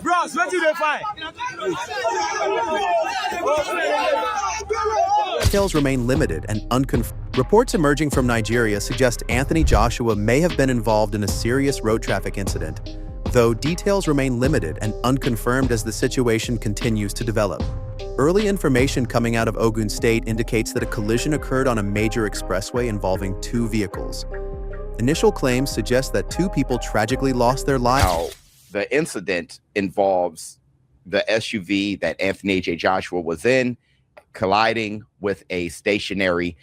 Bros, what do they find? Details remain limited and unconfirmed. Reports emerging from Nigeria suggest Anthony Joshua may have been involved in a serious road traffic incident, though details remain limited and unconfirmed as the situation continues to develop. Early information coming out of Ogun State indicates that a collision occurred on a major expressway involving two vehicles. Initial claims suggest that two people tragically lost their lives. Now, the incident involves the SUV that Anthony A.J. Joshua was in colliding with a stationary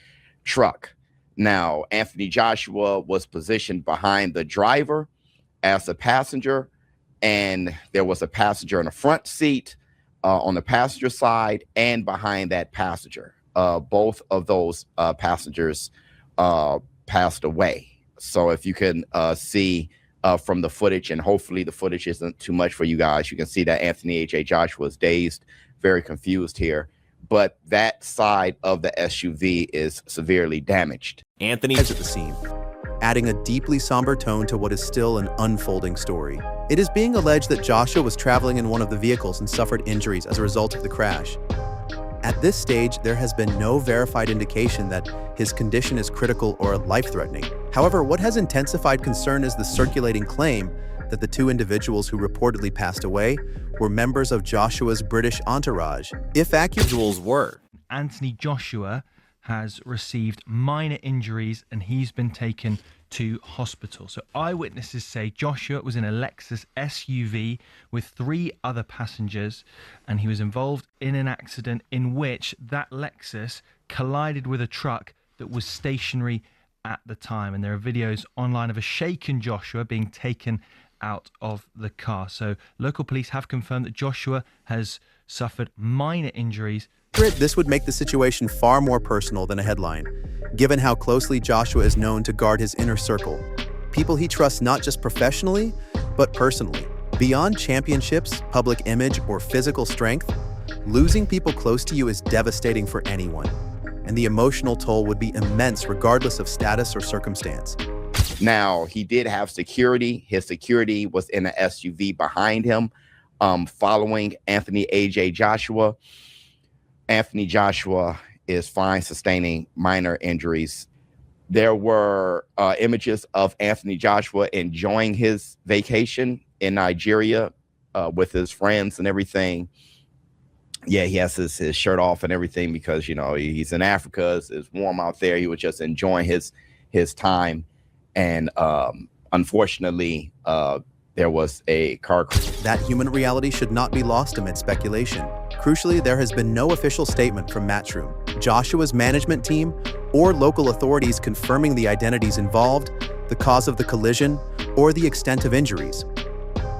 truck. Now, Anthony Joshua was positioned behind the driver as a passenger, and there was a passenger in the front seat on the passenger side and behind that passenger. Both of those passengers passed away. So if you can see from the footage, and hopefully the footage isn't too much for you guys, you can see that Anthony A.J. Joshua is dazed, very confused here. But that side of the SUV is severely damaged. Anthony is at the scene, adding a deeply somber tone to what is still an unfolding story. It is being alleged that Joshua was traveling in one of the vehicles and suffered injuries as a result of the crash. At this stage, there has been no verified indication that his condition is critical or life-threatening. However, what has intensified concern is the circulating claim that the two individuals who reportedly passed away were members of Joshua's British entourage. If accurate, were. Anthony Joshua has received minor injuries and he's been taken to hospital. So eyewitnesses say Joshua was in a Lexus SUV with 3 other passengers, and he was involved in an accident in which that Lexus collided with a truck that was stationary at the time. And there are videos online of a shaken Joshua being taken out of the car. So local police have confirmed that Joshua has suffered minor injuries. This would make the situation far more personal than a headline, given how closely Joshua is known to guard his inner circle, people he trusts not just professionally, but personally. Beyond championships, public image, or physical strength, losing people close to you is devastating for anyone, and the emotional toll would be immense regardless of status or circumstance. Now, he did have security. His security was in an SUV behind him, following Anthony A.J. Joshua. Anthony Joshua is fine, sustaining minor injuries. There were images of Anthony Joshua enjoying his vacation in Nigeria with his friends and everything. Yeah, he has his shirt off and everything because, you know, he's in Africa. It's warm out there. He was just enjoying his time. And unfortunately, there was a car crash. That human reality should not be lost amid speculation. Crucially, there has been no official statement from Matchroom, Joshua's management team, or local authorities confirming the identities involved, the cause of the collision, or the extent of injuries.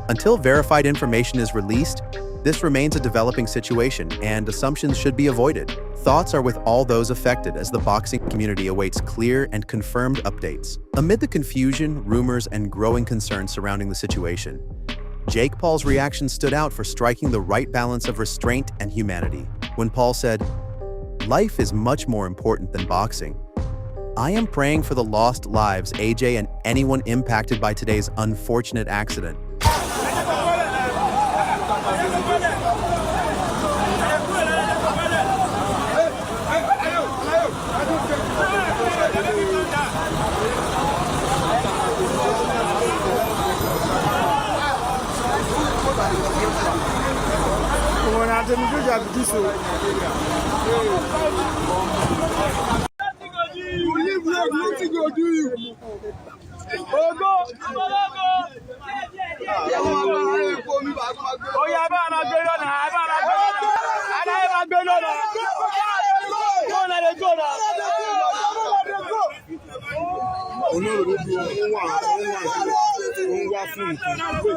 Until verified information is released, this remains a developing situation, and assumptions should be avoided. Thoughts are with all those affected as the boxing community awaits clear and confirmed updates. Amid the confusion, rumors, and growing concerns surrounding the situation, Jake Paul's reaction stood out for striking the right balance of restraint and humanity. When Paul said, "Life is much more important than boxing. I am praying for the lost lives, AJ, and anyone impacted by today's unfortunate accident."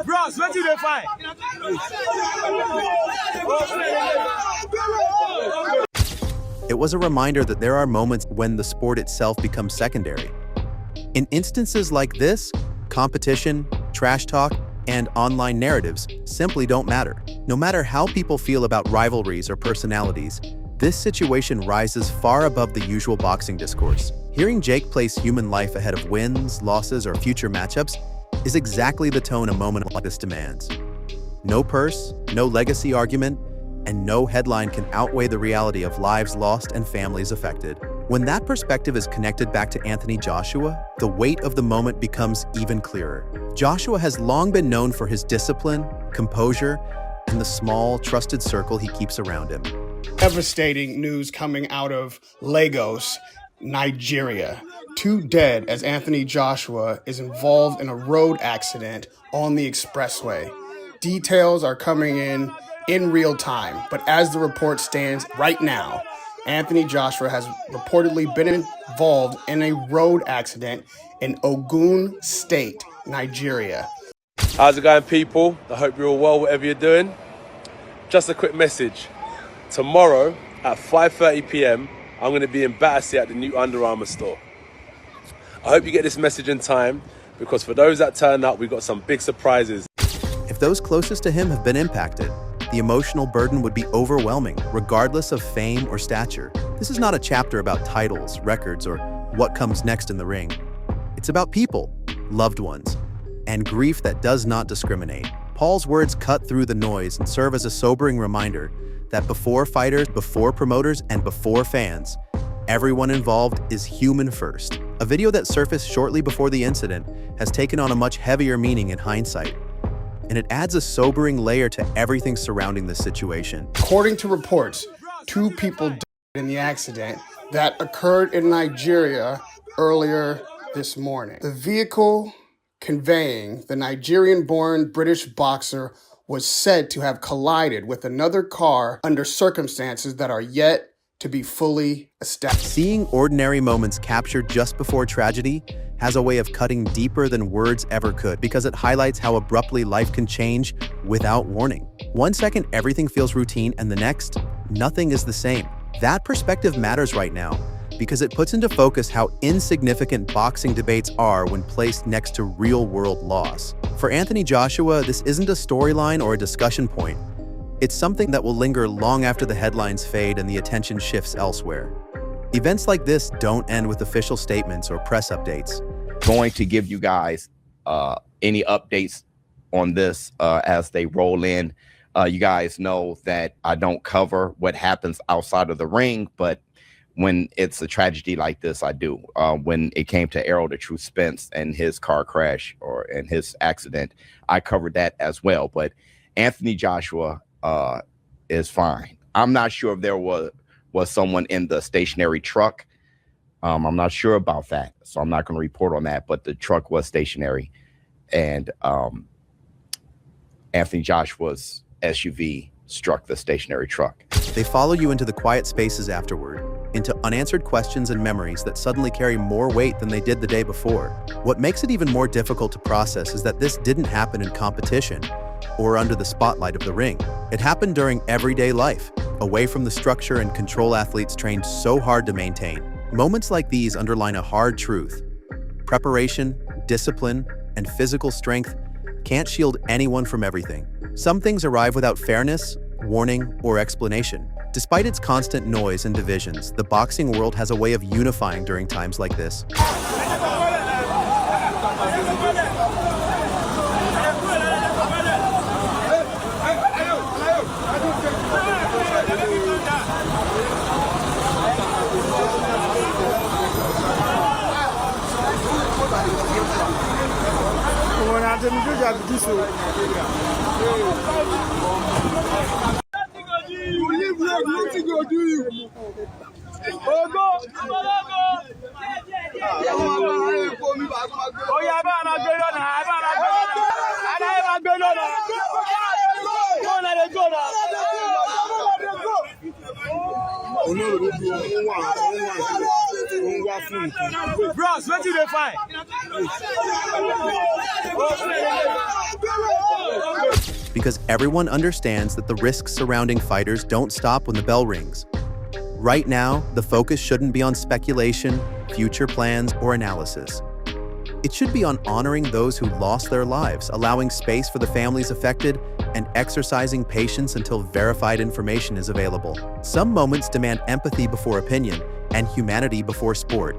Bros, what do they find? It was a reminder that there are moments when the sport itself becomes secondary. In instances like this, competition, trash talk, and online narratives simply don't matter. No matter how people feel about rivalries or personalities, this situation rises far above the usual boxing discourse. Hearing Jake place human life ahead of wins, losses, or future matchups is exactly the tone a moment like this demands. No purse, no legacy argument, and no headline can outweigh the reality of lives lost and families affected. When that perspective is connected back to Anthony Joshua, the weight of the moment becomes even clearer. Joshua has long been known for his discipline, composure, and the small, trusted circle he keeps around him. Devastating news coming out of Lagos, Nigeria. 2 dead as Anthony Joshua is involved in a road accident on the expressway. Details are coming in real time, but as the report stands right now, Anthony Joshua has reportedly been involved in a road accident in Ogun State, Nigeria. How's it going, people? I hope you're all well, whatever you're doing. Just a quick message. Tomorrow at 5:30 p.m, I'm going to be in Battersea at the new Under Armour store. I hope you get this message in time, because for those that turn up, we've got some big surprises. If those closest to him have been impacted, the emotional burden would be overwhelming, regardless of fame or stature. This is not a chapter about titles, records, or what comes next in the ring. It's about people, loved ones, and grief that does not discriminate. Paul's words cut through the noise and serve as a sobering reminder that before fighters, before promoters, and before fans, everyone involved is human first. A video that surfaced shortly before the incident has taken on a much heavier meaning in hindsight, and it adds a sobering layer to everything surrounding this situation. According to reports, 2 people died in the accident that occurred in Nigeria earlier this morning. The vehicle conveying the Nigerian-born British boxer was said to have collided with another car under circumstances that are yet to be fully established. Seeing ordinary moments captured just before tragedy has a way of cutting deeper than words ever could, because it highlights how abruptly life can change without warning. 1 second, everything feels routine, and the next, nothing is the same. That perspective matters right now, because it puts into focus how insignificant boxing debates are when placed next to real-world loss. For Anthony Joshua, this isn't a storyline or a discussion point. It's something that will linger long after the headlines fade and the attention shifts elsewhere. Events like this don't end with official statements or press updates. Going to give you guys any updates on this as they roll in. You guys know that I don't cover what happens outside of the ring, but when it's a tragedy like this, I do. When it came to Errol the Truth Spence and his car crash and his accident, I covered that as well. But Anthony Joshua is fine. I'm not sure if there was someone in the stationary truck. I'm not sure about that, so I'm not going to report on that, but the truck was stationary, and Anthony Joshua's SUV struck the stationary truck. They follow you into the quiet spaces afterward, into unanswered questions and memories that suddenly carry more weight than they did the day before. What makes it even more difficult to process is that this didn't happen in competition or under the spotlight of the ring. It happened during everyday life, away from the structure and control athletes trained so hard to maintain. Moments like these underline a hard truth. Preparation, discipline, and physical strength can't shield anyone from everything. Some things arrive without fairness, warning, or explanation. Despite its constant noise and divisions, the boxing world has a way of unifying during times like this. Bros, what did they find? Because everyone understands that the risks surrounding fighters don't stop when the bell rings. Right now, the focus shouldn't be on speculation, future plans, or analysis. It should be on honoring those who lost their lives, allowing space for the families affected, and exercising patience until verified information is available. Some moments demand empathy before opinion and humanity before sport.